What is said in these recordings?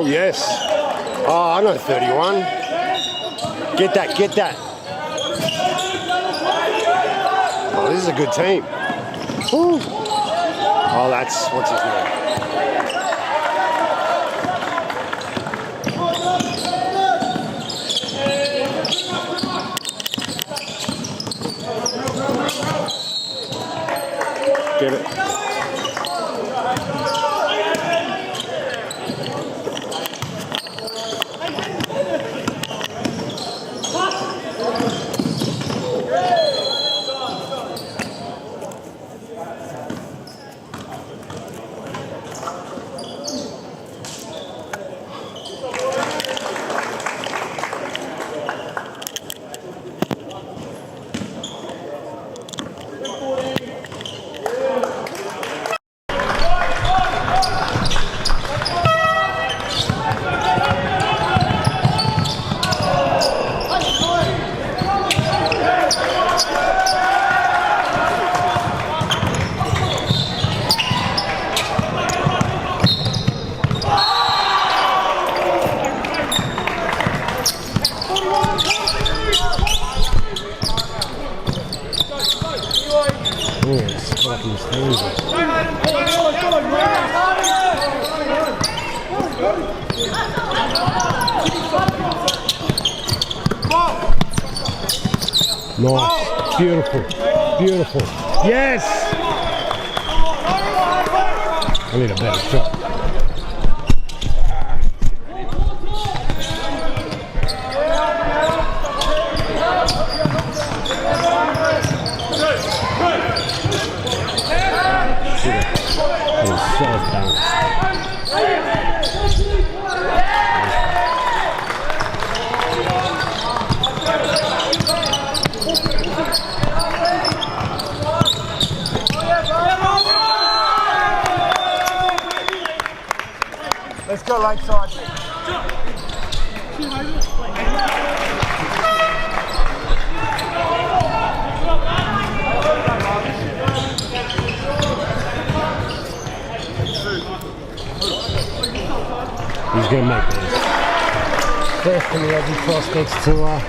Oh, yes. Oh, I know 31. Get that, get that. Oh, this is a good team. Ooh. Oh, that's, what's his name? Get it. Nice, beautiful, beautiful. Yes! I need a better shot. It was so balanced. Let's go Lakeside. He's going to make this. First in the Aussie Prospects Tour.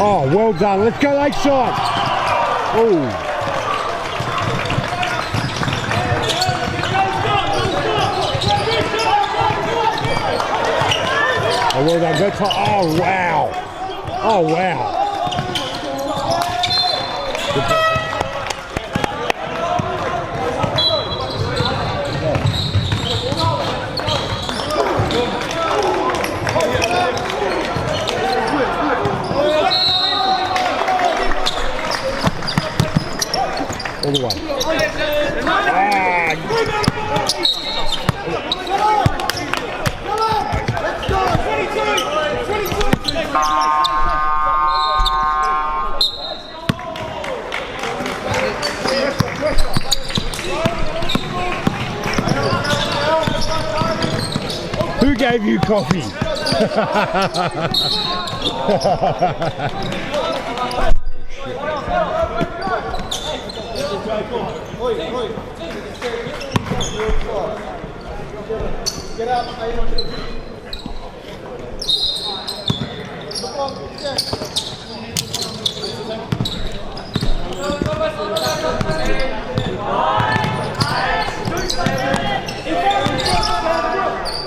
Oh, well done. Let's go Lakeside. Oh. Oh, well done. Go top. Oh, wow. Oh, wow. Good play. All the way. Who gave you coffee? Get up.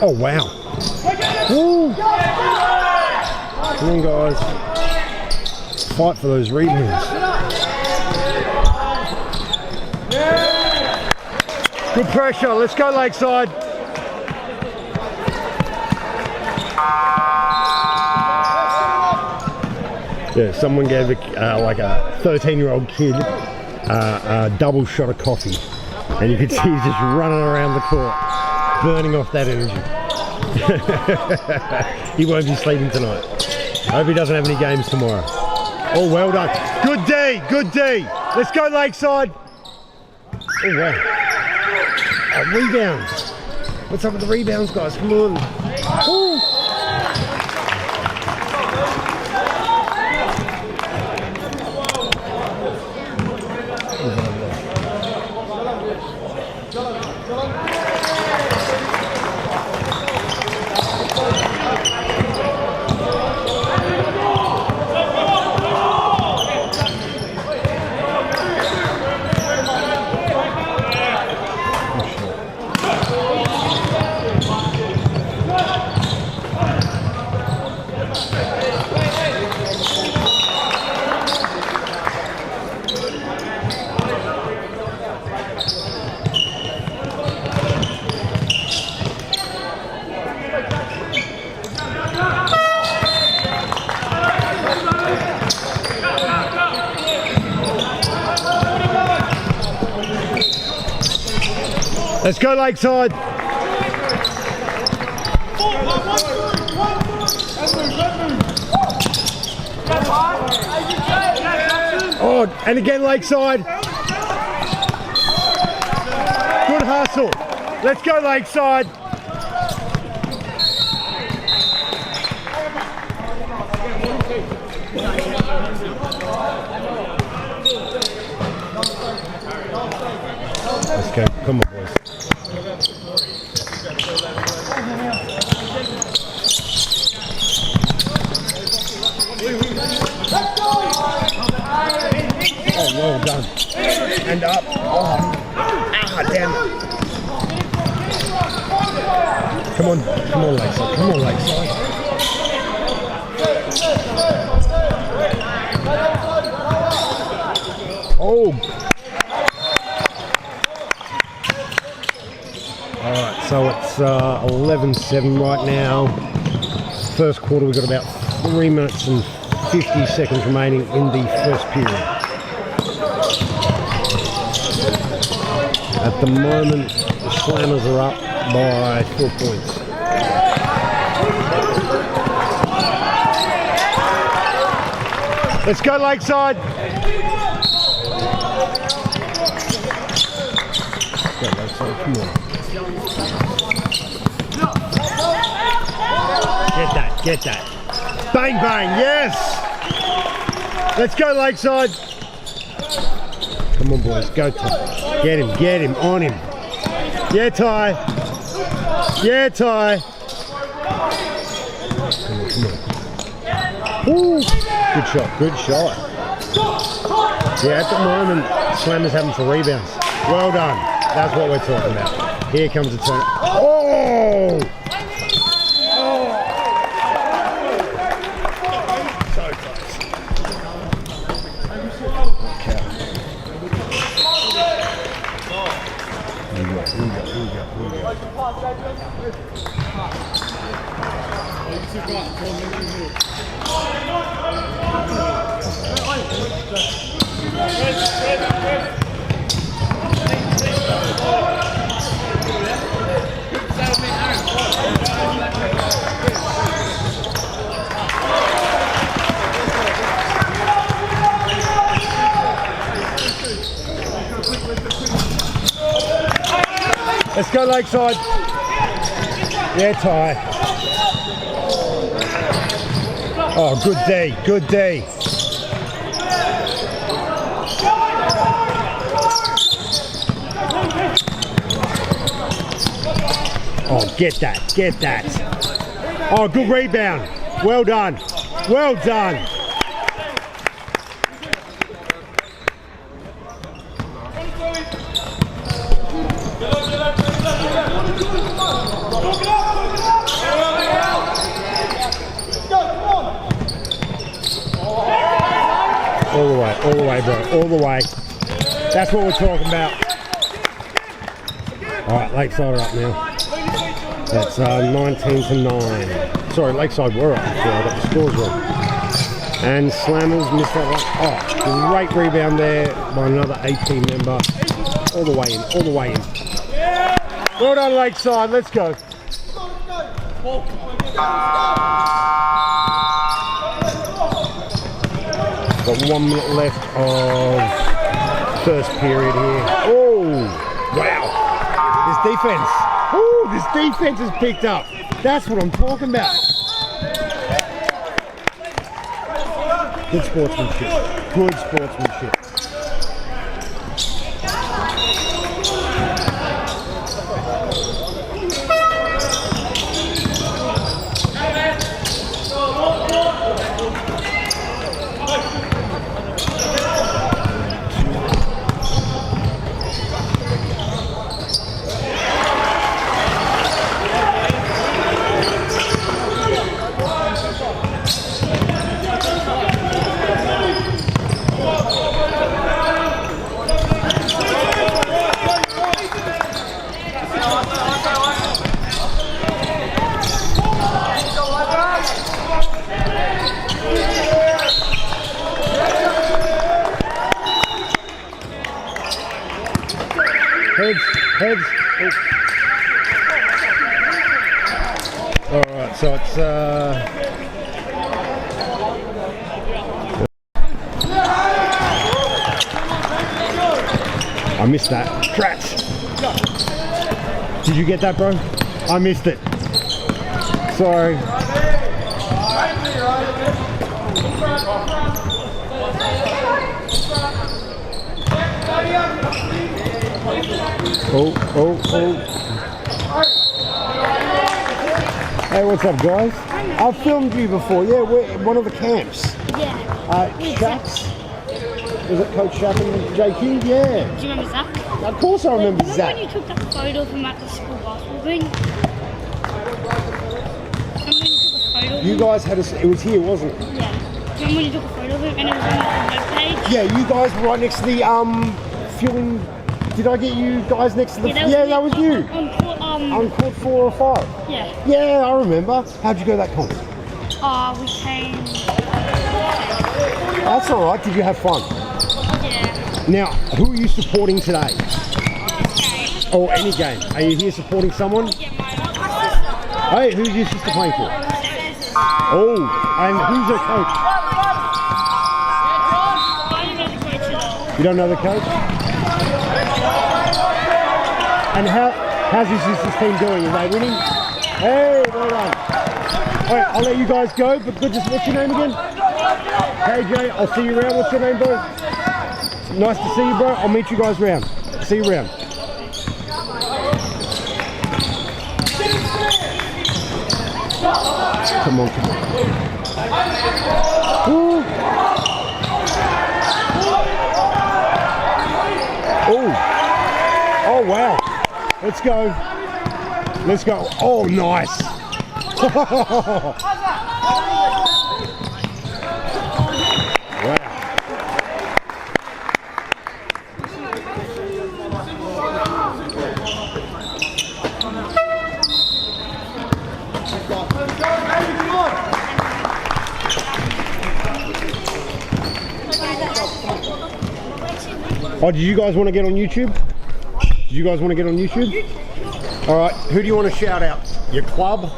Oh wow. Woo. Come on guys. Fight for those rebounds. Good pressure. Let's go Lakeside. Yeah, someone gave like a 13-year-old kid a double shot of coffee, and you could see he's just running around the court, burning off that energy. He won't be sleeping tonight. I hope he doesn't have any games tomorrow. Oh, well done. Good D, good D. Let's go Lakeside. Oh, wow. Oh, rebounds. What's up with the rebounds, guys? Come on. Ooh. Let's go Lakeside. Oh, and again Lakeside. Good hustle. Let's go Lakeside. Let's go. Come on, boys. Oh, well done. And up. Oh, damn it. Come on, Lakeside. Come on, Lakeside. Oh. Alright, so it's 11-7 right now. First quarter, we've got about 3 minutes and 50 seconds remaining in the first period. At the moment, the Slammers are up by 4 points. Let's go Lakeside! Let's go Lakeside, come on. Get that. Bang, bang, yes! Let's go Lakeside! Come on boys, go Ty. Get him, on him. Yeah, Ty. Yeah, Ty. Come on. Woo. Good shot. Yeah, at the moment, Slammers having some rebounds. Well done. That's what we're talking about. Here comes the turn. Oh! So close. Here we go. Let's go Lakeside. Yeah, Ty. Oh, good D. Oh, get that. Oh, good rebound. Well done. All the way, bro. All the way. That's what we're talking about. All right, Lakeside are up now. That's 19-9. Sorry, Lakeside were up before I got the scores wrong. And Slammers missed that one. Oh, great rebound there by another AP member. All the way in. Well done, Lakeside. Let's go. Got 1 minute left of first period here. Oh, wow. This defense. Ooh, this defense is picked up. That's what I'm talking about. Good sportsmanship. Good sportsmanship. Heads. Alright, so it's I missed that. Trats. Did you get that, bro? I missed it. Sorry. Oh. Hey, what's up, guys? I've filmed you before. Yeah, we're at one of the camps. Yeah. Shaq's. Was it Coach Shaq and JQ? Yeah. Do you remember Zach? Of course I remember Zach. When you took that photo of him at the school basketball thing? Remember when you took a photo of him? You guys had it was here, wasn't it? Yeah. Remember when you took a photo of him and it was on the webpage? Yeah, you guys were right next to the fueling. Did I get you guys next to the? Yeah, that was you. On court 4 or 5. Yeah. Yeah, I remember. How'd you go that comp? We came. That's all right. Did you have fun? Yeah. Now, who are you supporting today? Or any game? Are you here supporting someone? Yeah, my sister. Hey, who's your sister playing for? Oh, and who's her coach? I don't know the coach at all. You don't know the coach? And how's your sister's team doing? Are they winning? Hey, well done. All right, I'll let you guys go, but good. What's your name again? KJ, I'll see you around. What's your name, bro? Nice to see you, bro. I'll meet you guys around. See you around. Come on. Ooh. Oh, wow. Let's go. Oh, nice. Wow. Oh, did you guys want to get on YouTube? All right, who do you want to shout out? Your club?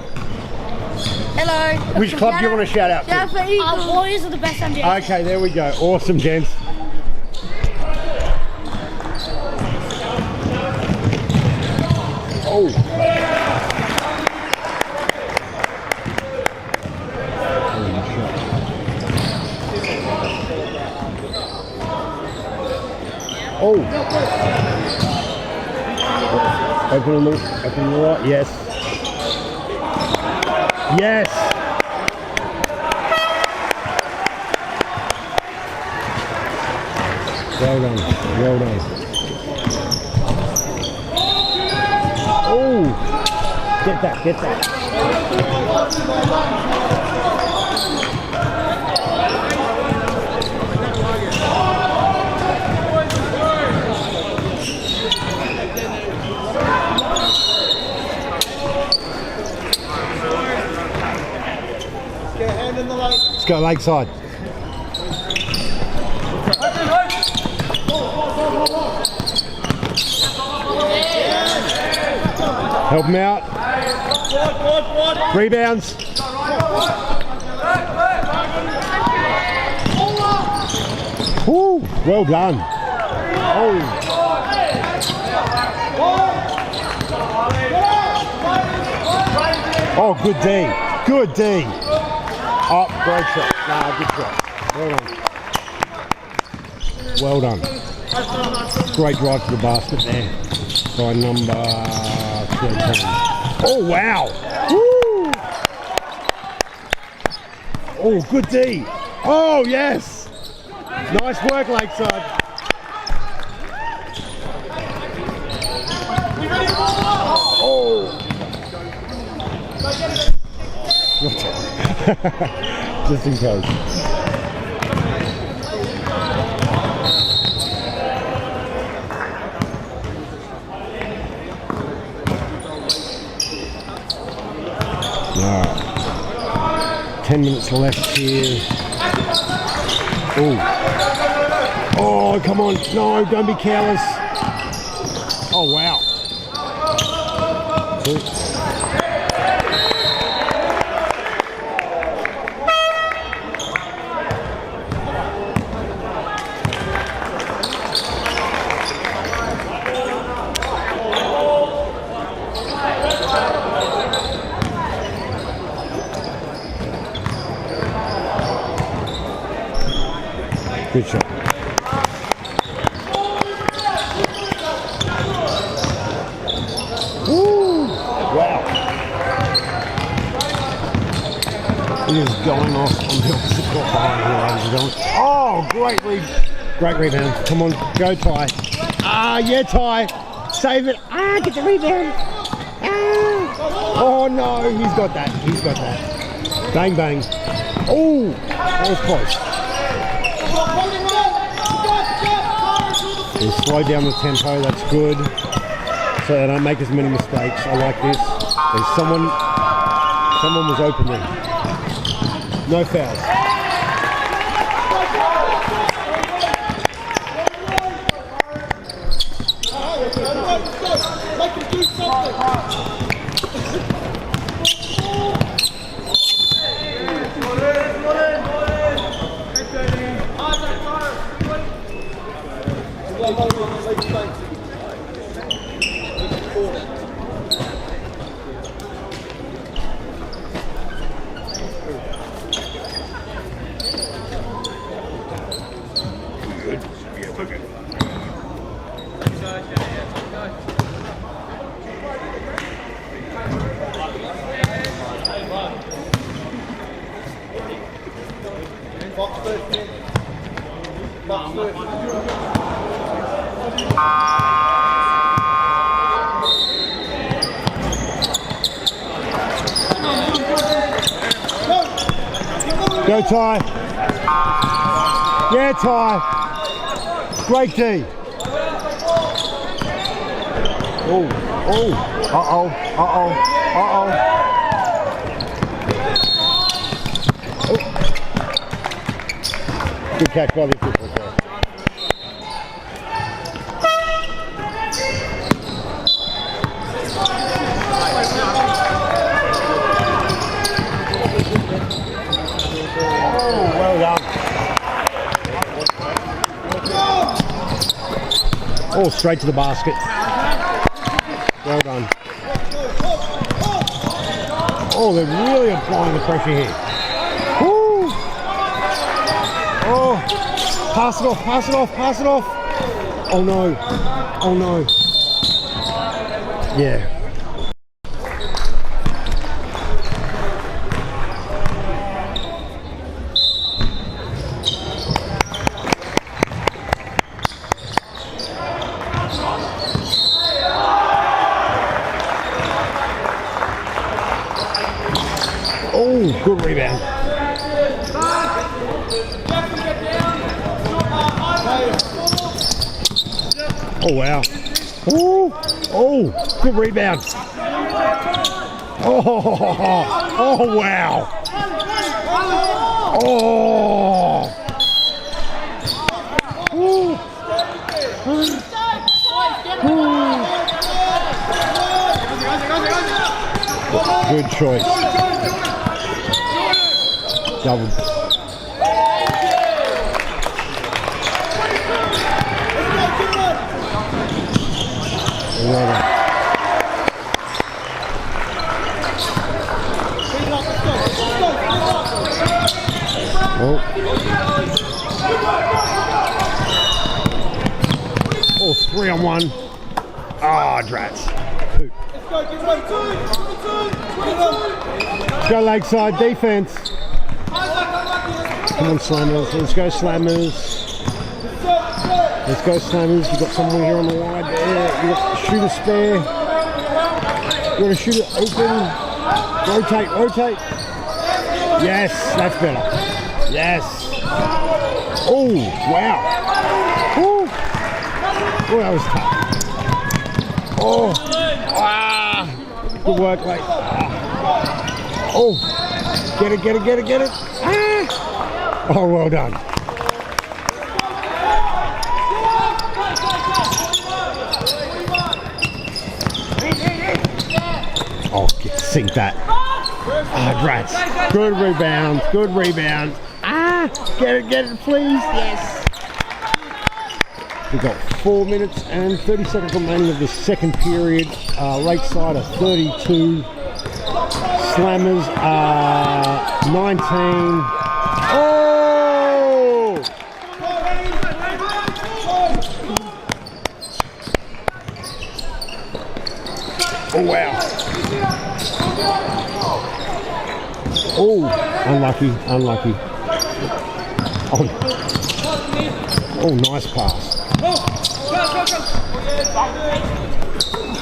Hello. Which club do you want to shout out to? Our Warriors are the best NBA. Okay, there we go. Awesome, gents. Oh. Open on the right, yes. Yes! Well done. Oh! Get that. Let's go Lakeside. Help him out. Rebounds. Woo, well done. Oh. Oh, good D. Good D. Oh, great shot. Nah, good shot. Well done. Well done. Great drive to the basket there by number 13. Oh, wow. Woo. Oh, good D. Oh, yes. Nice work, Lakeside. Oh. Just in case. Alright. 10 minutes left here. Oh. Oh, come on. No, don't be careless. Oh, wow. Two. Good shot. Woo! Wow. He is going off on the opposite court behind here. Oh, great rebound. Come on, go Ty. Ah, yeah, Ty. Save it. Ah, get the rebound. Ah. Oh no, he's got that. He's got that. Bang, bang. Oh, that was close. We'll slow down the tempo, that's good. So they don't make as many mistakes. I like this. There's someone was open there. No fouls. Go Ty. Yeah, Ty. Great D. Oh, oh, uh-oh, uh-oh, uh-oh. Oh. Good catch by the official. Oh, straight to the basket. Well done. Oh, they're really applying the pressure here. Woo! Oh, pass it off, pass it off, pass it off. Oh no, oh no. Yeah. Oh, good rebound. Oh, wow. Oh, oh, good rebound. Oh, oh, wow. Oh. Ooh. Good choice. Double. Oh. Oh, 3-on-1. Ah, drats. Let's go Lakeside defense. Come on, Slammers. Let's go, Slammers. Let's go, Slammers. You've got someone here on the wide there. You've got a shooter spare. You've got a shooter open. Rotate, rotate. Yes, that's better. Yes. Oh, wow. Oh, oh, that was tough. Oh, ah. Good work, mate. Ah. Oh, get it, get it, get it, get it. Ah. Oh, well done. Oh, sink that. Ah, drats. Good rebound, good rebound. Ah, get it, please. Yes. We've got 4 minutes and 30 seconds remaining of the second period. Lakeside are 32. Slammers are 19. Oh! Oh, wow. Oh, unlucky, unlucky. Oh, oh, nice pass.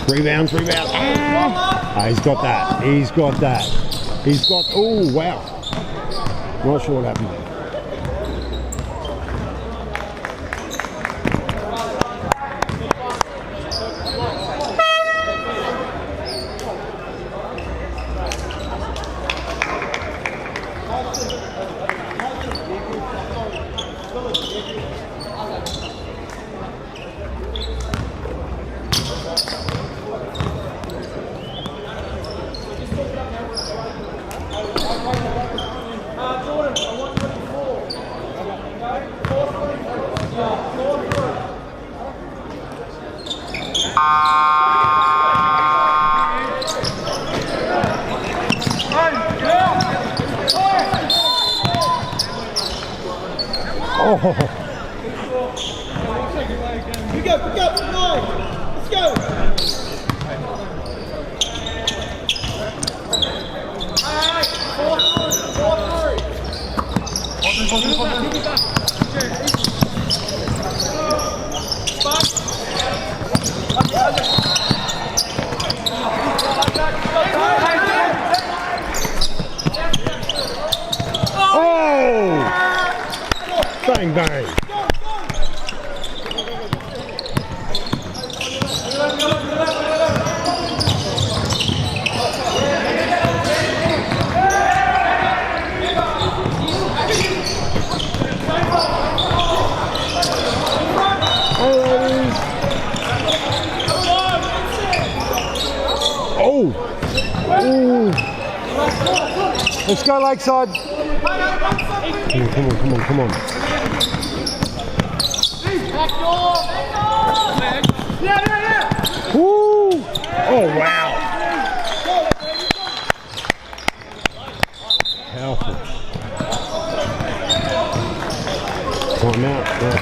Rebounds, rebounds. Ah, he's got that. He's got that. He's got. Oh, wow. Not sure what happened there. Oh. Pick up, nine. Let's go. Oh! Bang, bang. Oh! Ooh. Let's go, Lakeside. Come on, come on, come on. Woo! Oh, wow. Powerful. Time out. Yeah.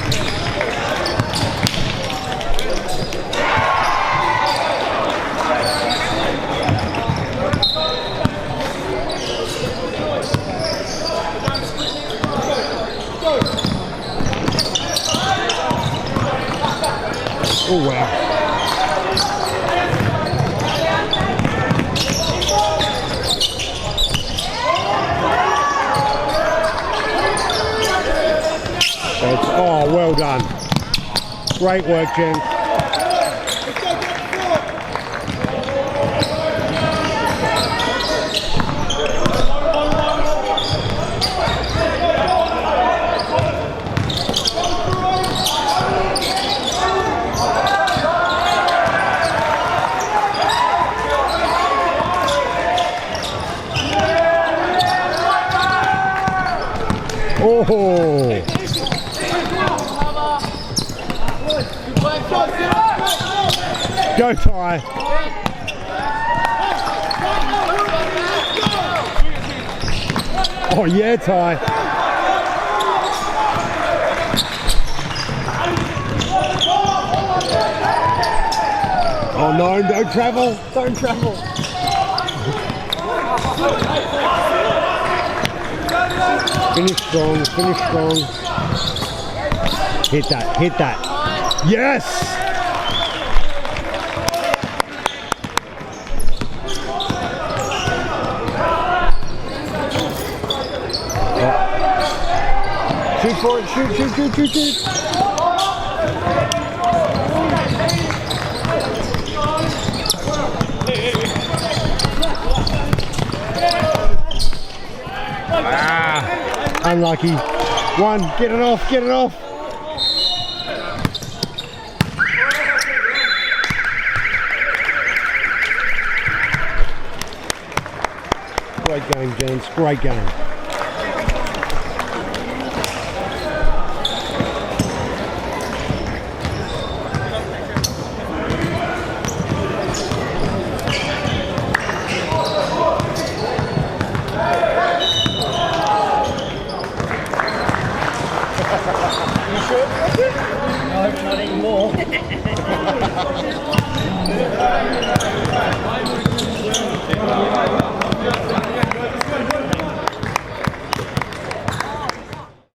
Oh, wow. That's, oh, well done. Great work, Jen. Oh! Go, Ty! Oh yeah, Ty! Oh no, don't travel. Don't travel. Finish strong, finish strong. Hit that, hit that. Yes! Shoot for it, shoot, shoot, shoot, shoot, shoot. Ah, unlucky. One, get it off, get it off. Great game, gents, great game. No, not anymore.